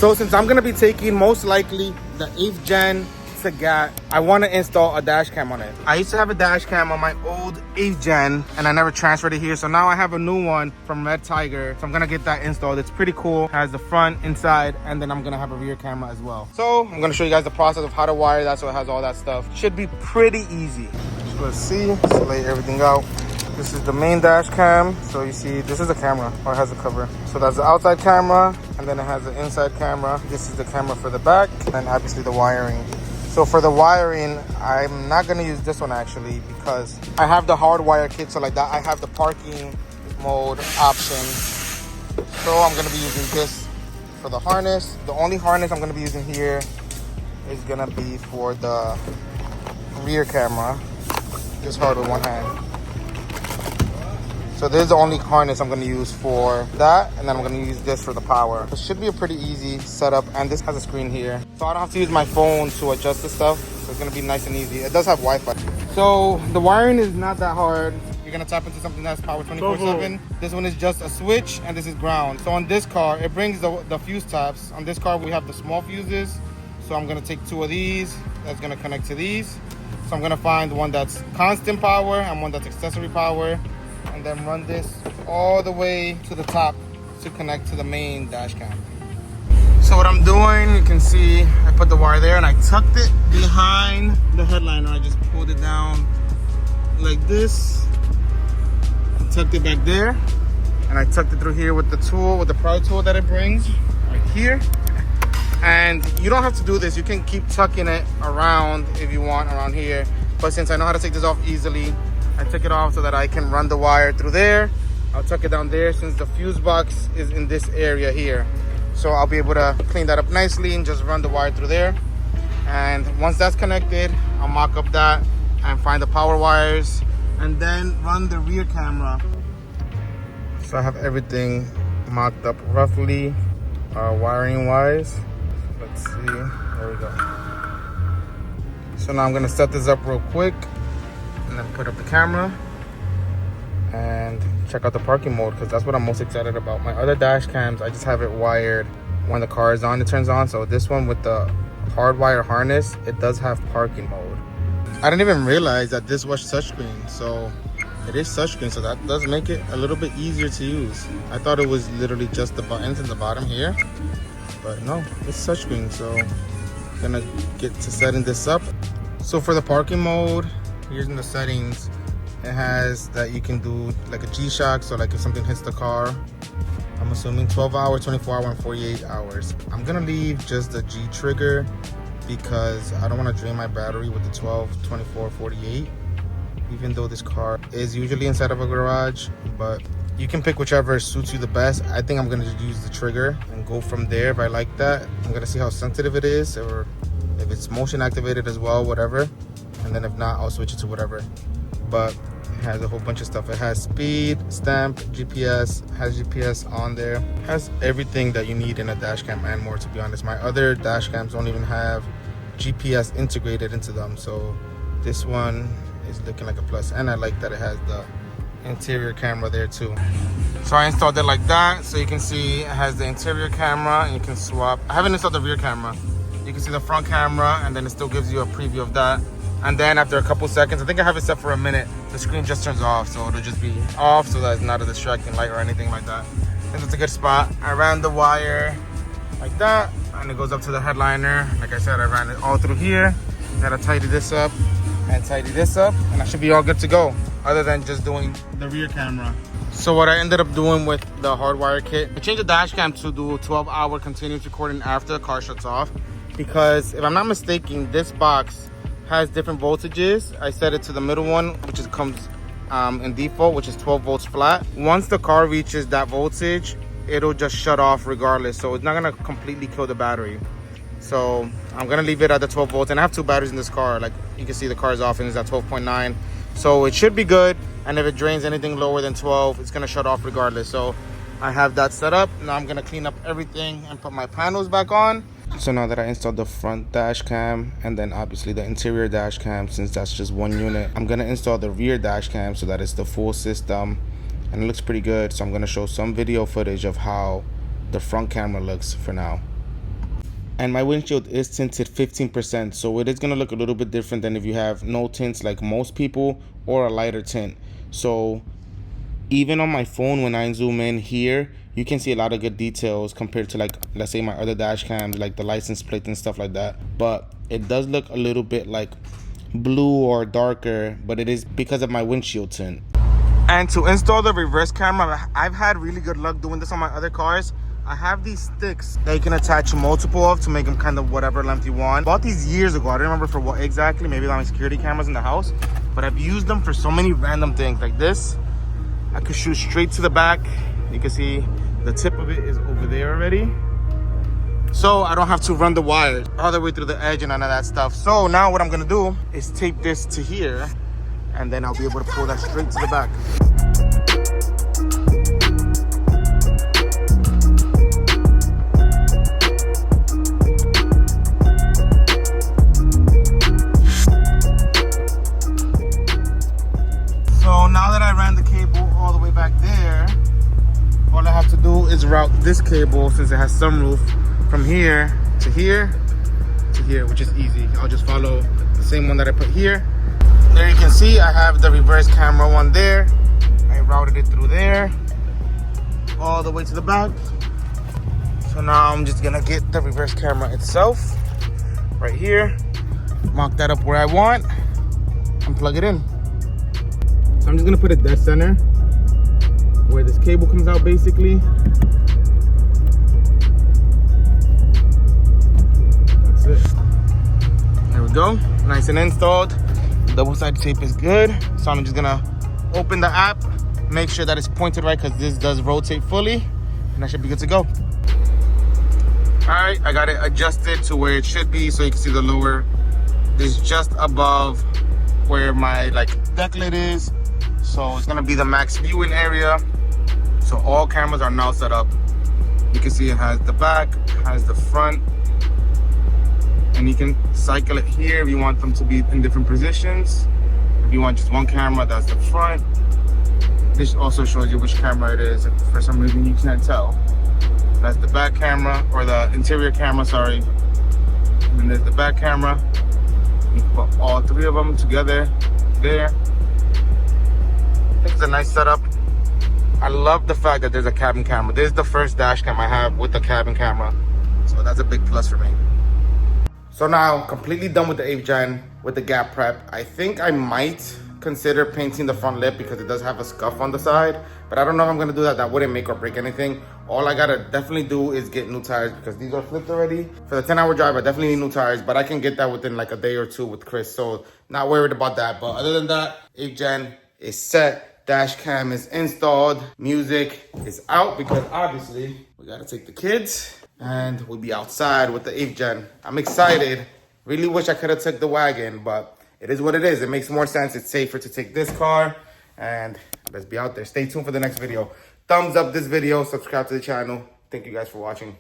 So since I'm gonna be taking most likely the 8th gen to GAT, I want to install a dash cam on it. I used to have a dash cam on my old 8th gen and I never transferred it here, so now I have a new one from Redtiger, so I'm gonna get that installed. It's pretty cool, has the front, inside, and then I'm gonna have a rear camera as well. So I'm gonna show you guys the process of how to wire that, so it has all that stuff. Should be pretty easy. So let's see, let's lay everything out. This is the main dash cam. So you see, this is the camera, or it has a cover. So that's the outside camera, and then it has the inside camera. This is the camera for the back, and obviously the wiring. So for the wiring, I'm not gonna use this one actually, because I have the Hardwire kit, so like that, I have the parking mode option. So I'm gonna be using this for the harness. The only harness I'm gonna be using here is gonna be for the rear camera. Just hard with one hand. So this is the only harness I'm gonna use for that, and then I'm gonna use this for the power. It should be a pretty easy setup, and this has a screen here. So I don't have to use my phone to adjust the stuff, so it's gonna be nice and easy. It does have Wi-Fi. So the wiring is not that hard. You're gonna tap into something that's powered 24/7. This one is just a switch, and this is ground. So on this car, it brings the fuse tabs. On this car, we have the small fuses. So I'm gonna take 2 of these, that's gonna connect to these. So I'm gonna find one that's constant power and one that's accessory power, and then run this all the way to the top to connect to the main dash cam. So what I'm doing, you can see I put the wire there and I tucked it behind the headliner. I just pulled it down like this, tucked it back there, and I tucked it through here with the tool, with the pry tool that it brings right here. And you don't have to do this, you can keep tucking it around if you want around here, but since I know how to take this off easily, I took it off so that I can run the wire through there. I'll tuck it down there since the fuse box is in this area here. So I'll be able to clean that up nicely and just run the wire through there. And once that's connected, I'll mock up that and find the power wires and then run the rear camera. So I have everything mocked up roughly, wiring wise. Let's see, there we go. So now I'm gonna set this up real quick and then put up the camera and check out the parking mode, because that's what I'm most excited about. My other dash cams, I just have it wired when the car is on, it turns on. So this one with the Hardwire harness, it does have parking mode. I didn't even realize that this was touchscreen. So it is touchscreen, so that does make it a little bit easier to use. I thought it was literally just the buttons in the bottom here, but no, it's touchscreen. So I'm gonna get to setting this up. So for the parking mode, here's in the settings, it has that you can do like a G-Shock, so like if something hits the car, I'm assuming 12 hours, 24 hours, and 48 hours. I'm gonna leave just the G trigger because I don't want to drain my battery with the 12, 24, 48, even though this car is usually inside of a garage, but you can pick whichever suits you the best. I think I'm gonna use the trigger and go from there if I like that. I'm gonna see how sensitive it is, or if it's motion activated as well, whatever. And then if not, I'll switch it to whatever. But it has a whole bunch of stuff. It has speed, stamp, GPS, has GPS on there. It has everything that you need in a dash cam and more, to be honest. My other dash cams don't even have GPS integrated into them. So this one is looking like a plus. And I like that it has the interior camera there too. So I installed it like that. So you can see it has the interior camera and you can swap. I haven't installed the rear camera. You can see the front camera and then it still gives you a preview of that. And then after a couple seconds, I think I have it set for a minute, the screen just turns off. So it'll just be off so that it's not a distracting light or anything like that. I think it's a good spot. I ran the wire like that and it goes up to the headliner. Like I said, I ran it all through here. Gotta tidy this up and tidy this up and I should be all good to go, other than just doing the rear camera. So what I ended up doing with the Hardwire kit, I changed the dash cam to do 12-hour continuous recording after the car shuts off, because if I'm not mistaken, this box has different voltages. I set it to the middle one, which comes in default, which is 12 volts flat. Once the car reaches that voltage, it'll just shut off regardless. So it's not gonna completely kill the battery. So I'm gonna leave it at the 12 volts. And I have 2 batteries in this car. Like you can see the car is off and it's at 12.9. So it should be good. And if it drains anything lower than 12, it's gonna shut off regardless. So I have that set up. Now I'm gonna clean up everything and put my panels back on. So now that I installed the front dash cam and then obviously the interior dash cam, since that's just one unit, I'm gonna install the rear dash cam so that it's the full system, and it looks pretty good. So I'm gonna show some video footage of how the front camera looks for now. And my windshield is tinted 15%, so it is going to look a little bit different than if you have no tints like most people or a lighter tint. So even on my phone, when I zoom in here, you can see a lot of good details compared to, like, let's say my other dash cams, like the license plate and stuff like that. But it does look a little bit like blue or darker, but it is because of my windshield tint. And to install the reverse camera, I've had really good luck doing this on my other cars. I have these sticks that you can attach multiple of to make them kind of whatever length you want. Bought these years ago. I don't remember for what exactly. Maybe on my security cameras in the house. But I've used them for so many random things like this. I could shoot straight to the back. You can see the tip of it is over there already. So I don't have to run the wires all the way through the edge and none of that stuff. So now what I'm gonna do is tape this to here, and then I'll be able to pull that straight to the back. So now that I ran the cable all the way back there, all I have to do is route this cable, since it has sunroof, from here to here to here, which is easy. I'll just follow the same one that I put here. There you can see I have the reverse camera one there. I routed it through there all the way to the back. So now I'm just gonna get the reverse camera itself right here, mark that up where I want, and plug it in. So I'm just gonna put it dead center where this cable comes out basically. That's it. There we go, nice and installed. Double-sided tape is good. So I'm just gonna open the app, make sure that it's pointed right, because this does rotate fully, and I should be good to go. All right, I got it adjusted to where it should be, so you can see the lower is just above where my deck lid is. So it's gonna be the max viewing area. So all cameras are now set up. You can see it has the back, has the front, and you can cycle it here if you want them to be in different positions. If you want just one camera, that's the front. This also shows you which camera it is. If for some reason you can't tell, that's the back camera, or the interior camera, sorry. And then there's the back camera. You can put all three of them together there. I think it's a nice setup. I love the fact that there's a cabin camera. This is the first dash cam I have with the cabin camera, so that's a big plus for me. So now, completely done with the 8th gen with the GAT PREP. I think I might consider painting the front lip because it does have a scuff on the side, but I don't know if I'm gonna do that. That wouldn't make or break anything. All I gotta definitely do is get new tires because these are flipped already. For the 10-hour drive, I definitely need new tires, but I can get that within like a day or two with Chris, so not worried about that. But other than that, 8th gen is set. Dash cam is installed. Music is out because obviously we gotta take the kids and we'll be outside with the 8th gen. I'm excited. Really wish I could have took the wagon, but it is what it is. It makes more sense. It's safer to take this car, and let's be out there. Stay tuned for the next video. Thumbs up this video, subscribe to the channel. Thank you guys for watching.